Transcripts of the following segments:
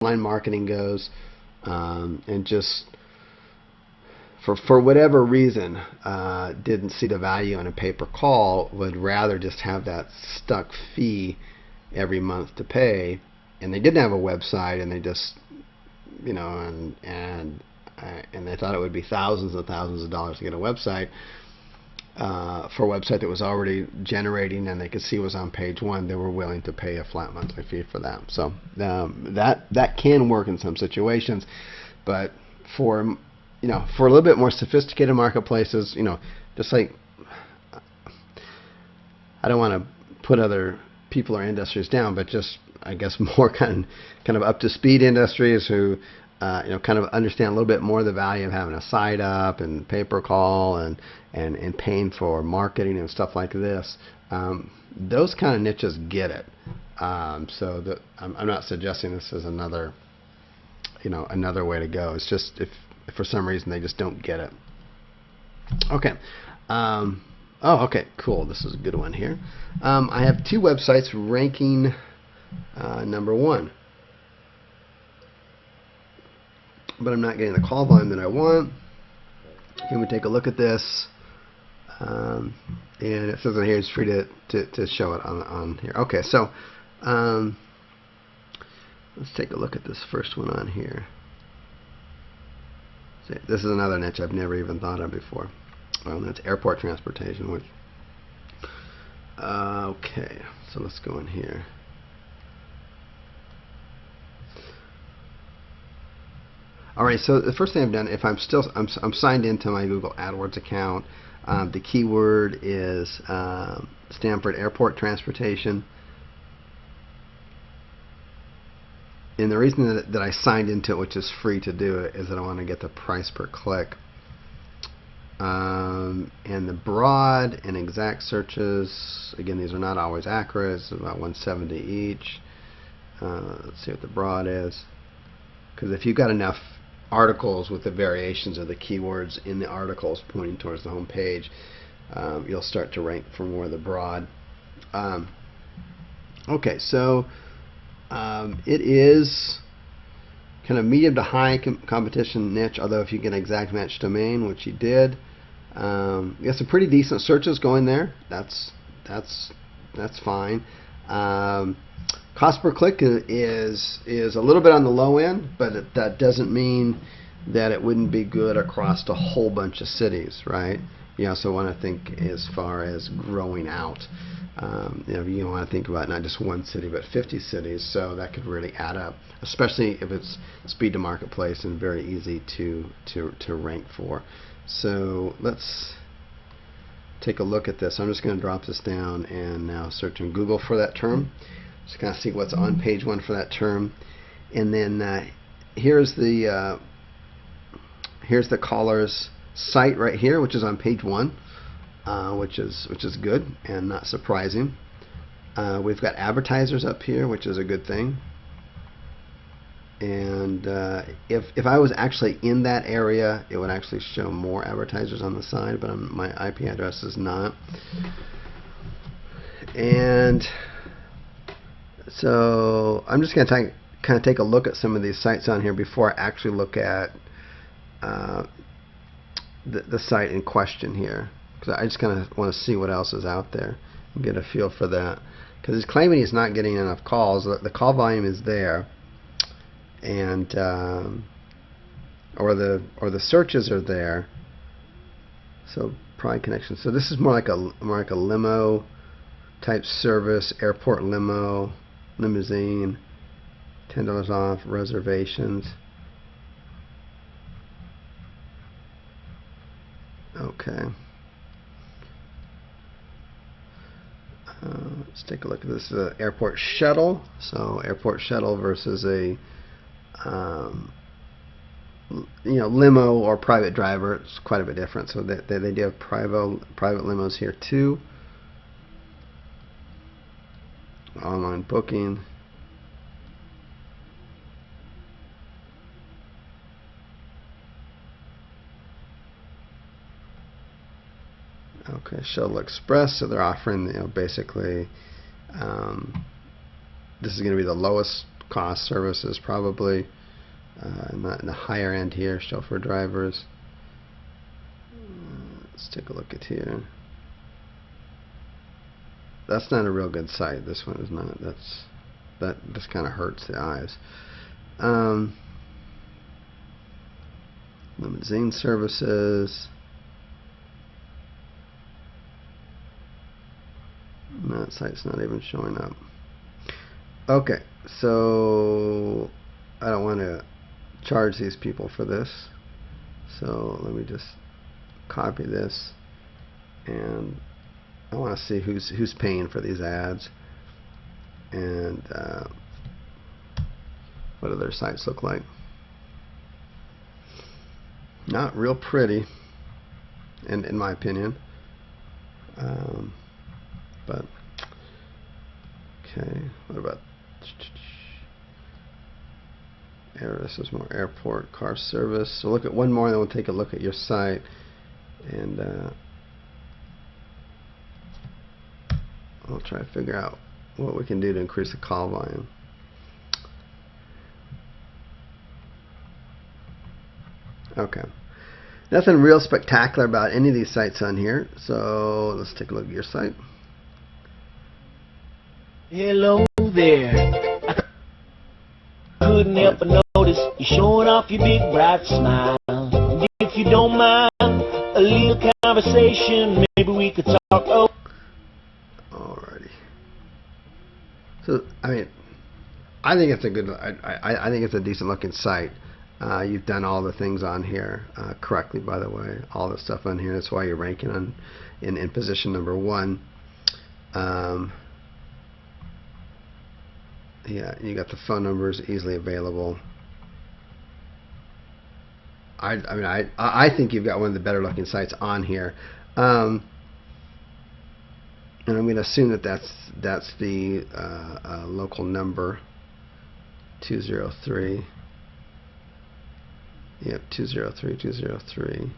online marketing goes, and just for whatever reason didn't see the value in a pay-per-call, would rather just have that stuck fee every month to pay, and they didn't have a website, and they just, and they thought it would be thousands and thousands of dollars to get a website, for a website that was already generating and they could see was on page one. They were willing to pay a flat monthly fee for that. So that can work in some situations, but for for a little bit more sophisticated marketplaces, just like, I don't want to put other people or industries down, but just, I guess, more kind of up to speed industries who kind of understand a little bit more the value of having a site up and pay per call and paying for marketing and stuff like this. Those kind of niches get it. So I'm not suggesting this is another way to go. It's just if for some reason they just don't get it. Okay. Oh, okay, cool. This is a good one here. I have two websites ranking number one, but I'm not getting the call volume that I want. Can we take a look at this? And it says on here it's free to show it on here. Okay, so let's take a look at this first one on here. See, this is another niche I've never even thought of before. That's airport transportation. Which okay, so let's go in here. Alright, so the first thing I've done, if I'm signed into my Google AdWords account, the keyword is Stanford Airport Transportation. And the reason that I signed into it, which is free to do it, is that I want to get the price per click. And the broad and exact searches, again, these are not always accurate. It's about 170 each. Let's see what the broad is. Because if you've got enough articles with the variations of the keywords in the articles pointing towards the home page, you'll start to rank for more of the broad. Okay, so it is kind of medium to high competition niche, although if you get an exact match domain, which you did, you got some pretty decent searches going there. That's fine. Cost per click is a little bit on the low end, but that doesn't mean that it wouldn't be good across a whole bunch of cities, right? You also want to think as far as growing out. You want to think about not just one city, but 50 cities, so that could really add up, especially if it's speed to marketplace and very easy to rank for. So let's take a look at this. I'm just going to drop this down and now search in Google for that term. Just kind of see what's on page one for that term, and then here's the caller's site right here, which is on page one, which is good and not surprising. We've got advertisers up here, which is a good thing. And if I was actually in that area, it would actually show more advertisers on the side, but my IP address is not. And so I'm just going to kind of take a look at some of these sites on here before I actually look at the site in question here, because I just kind of want to see what else is out there and get a feel for that. Because he's claiming he's not getting enough calls. The call volume is there, and or the searches are there. So Pride Connection. So this is more like a limo type service, airport limo, limousine, $10 off, reservations. Okay. Let's take a look at this. This is an airport shuttle. So airport shuttle versus a limo or private driver. It's quite a bit different. So they do have private limos here too. Online booking. Okay, Shuttle Express. So they're offering, basically, this is going to be the lowest cost services probably. Not in the higher end here, chauffeur drivers. Let's take a look at here. That's not a real good site. This one is not. That just kind of hurts the eyes. Limousine services. That site's not even showing up. Okay, so I don't want to charge these people for this. So let me just copy this, and I want to see who's paying for these ads, and what do their sites look like. Not real pretty, in my opinion. But okay, what about this is more airport car service. So look at one more, and then we'll take a look at your site, and we'll try to figure out what we can do to increase the call volume. Okay, nothing real spectacular about any of these sites on here, so let's take a look at your site. Hello there. I couldn't help but notice you showing off your big bright smile. If you don't mind a little conversation, maybe we could talk. Oh. Alrighty. So I mean, I think it's a good. I think it's a decent looking site. You've done all the things on here correctly, by the way. All the stuff on here. That's why you're ranking on in position number 1. Yeah, you got the phone numbers easily available. I mean, I think you've got one of the better looking sites on here, and I'm going to assume that that's the local number 203. Yep, 203.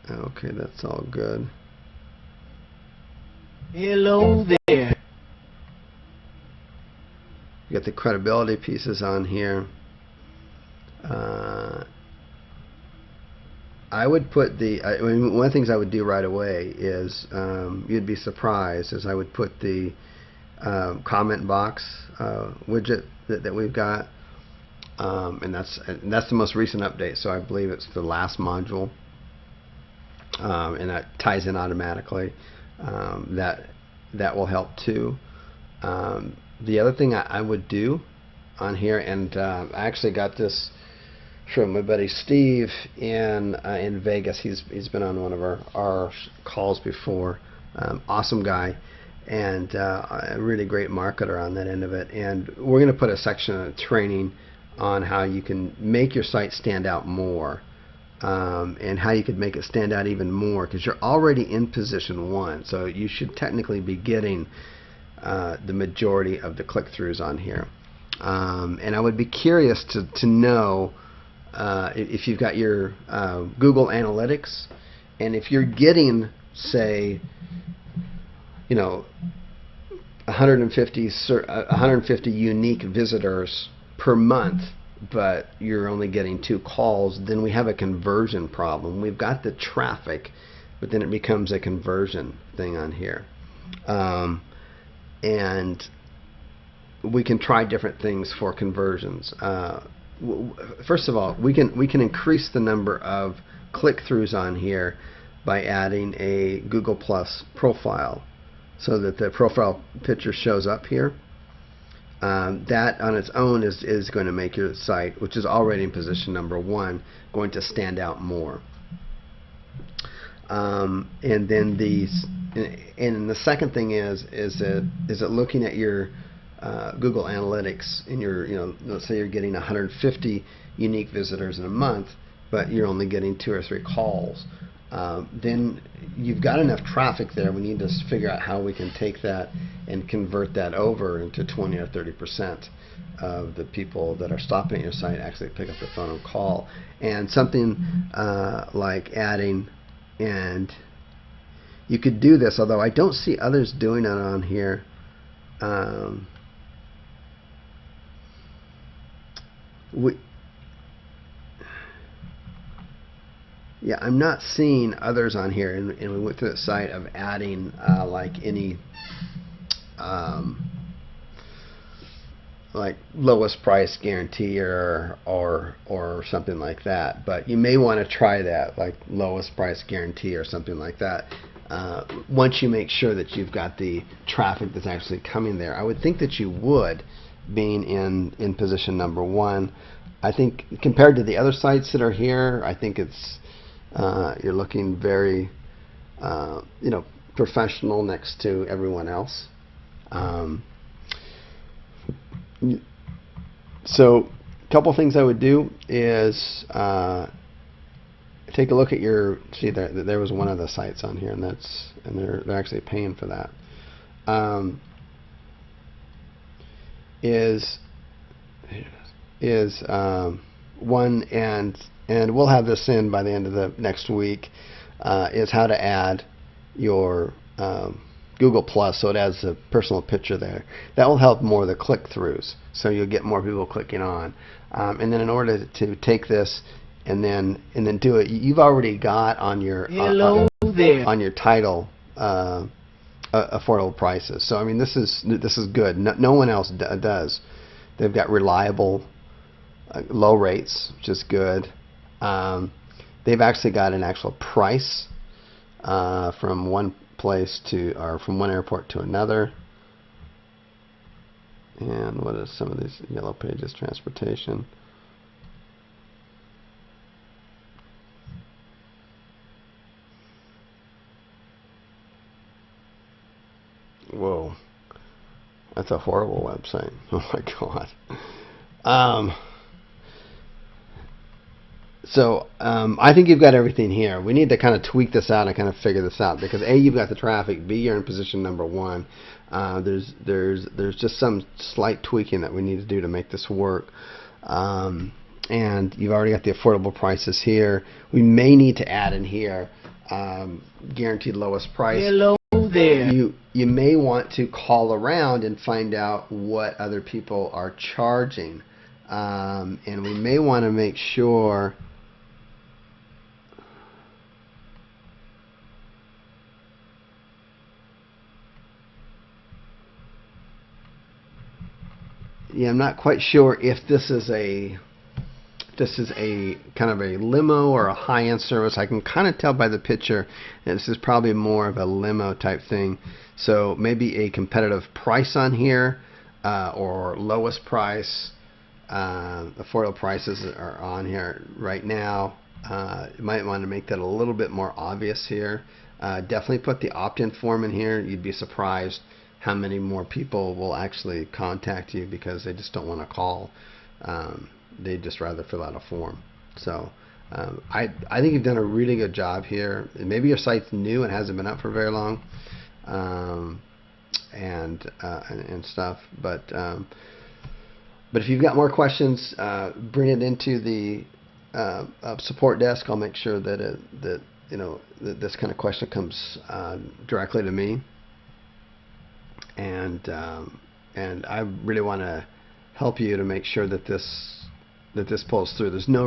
Okay, that's all good. Hello there. You got the credibility pieces on here. I would put I mean, one of the things I would do right away is you'd be surprised, is I would put the comment box widget that we've got, and that's the most recent update. So I believe it's the last module, and that ties in automatically. That will help too. The other thing I would do on here, and I actually got this from my buddy Steve in Vegas. He's been on one of our calls before. Awesome guy, and a really great marketer on that end of it. And we're going to put a section of training on how you can make your site stand out more, and how you could make it stand out even more, because you're already in position 1, so you should technically be getting the majority of the click-throughs on here. And I would be curious to know if you've got your Google Analytics, and if you're getting, say, 150 unique visitors per month, but you're only getting 2 calls, then we have a conversion problem. We've got the traffic, but then it becomes a conversion thing on here. And we can try different things for conversions. First of all, we can increase the number of click-throughs on here by adding a Google Plus profile, so that the profile picture shows up here. That on its own is going to make your site, which is already in position number 1, going to stand out more. And then the second thing is it looking at your Google Analytics, in your, let's say you're getting 150 unique visitors in a month, but you're only getting 2 or 3 calls. Then you've got enough traffic there. We need to figure out how we can take that and convert that over into 20 or 30% of the people that are stopping at your site actually pick up the phone and call. And something like adding, and you could do this, although I don't see others doing it on here. we, yeah, I'm not seeing others on here, and we went through the site of adding like any um, like lowest price guarantee or something like that. But you may want to try that, like lowest price guarantee or something like that. Once you make sure that you've got the traffic that's actually coming there, I would think that you would, being in position number one. I think compared to the other sites that are here, I think it's you're looking very professional next to everyone else. So a couple things I would do is take a look at your, see there was one of the sites on here, and they're actually paying for that. Is one, and we'll have this in by the end of the next week, is how to add your Google Plus, so it adds a personal picture there. That will help more the click-throughs, so you'll get more people clicking on. And then in order to take this and then do it, you've already got on your on your title affordable prices. So I mean, this is good. No one else does. They've got reliable low rates, which is good. They've actually got an actual price from one place to, or from one airport to another. And what is some of these yellow pages? Transportation. Whoa, that's a horrible website. Oh my god. So I think you've got everything here. We need to kind of tweak this out and kind of figure this out, because A, you've got the traffic, B, you're in position number one. There's just some slight tweaking that we need to do to make this work. And you've already got the affordable prices here. We may need to add in here guaranteed lowest price. Hello there. You may want to call around and find out what other people are charging. And we may want to make sure I'm not quite sure if this is a kind of a limo or a high-end service. I can kind of tell by the picture that this is probably more of a limo type thing. So maybe a competitive price on here, or lowest price. Affordable prices are on here right now. You might want to make that a little bit more obvious here. Definitely put the opt-in form in here. You'd be surprised how many more people will actually contact you because they just don't want to call. They'd just rather fill out a form. So I think you've done a really good job here. Maybe your site's new and hasn't been up for very long, and stuff. But if you've got more questions, bring it into the support desk. I'll make sure that that this kind of question comes directly to me. And I really want to help you to make sure that this pulls through. There's no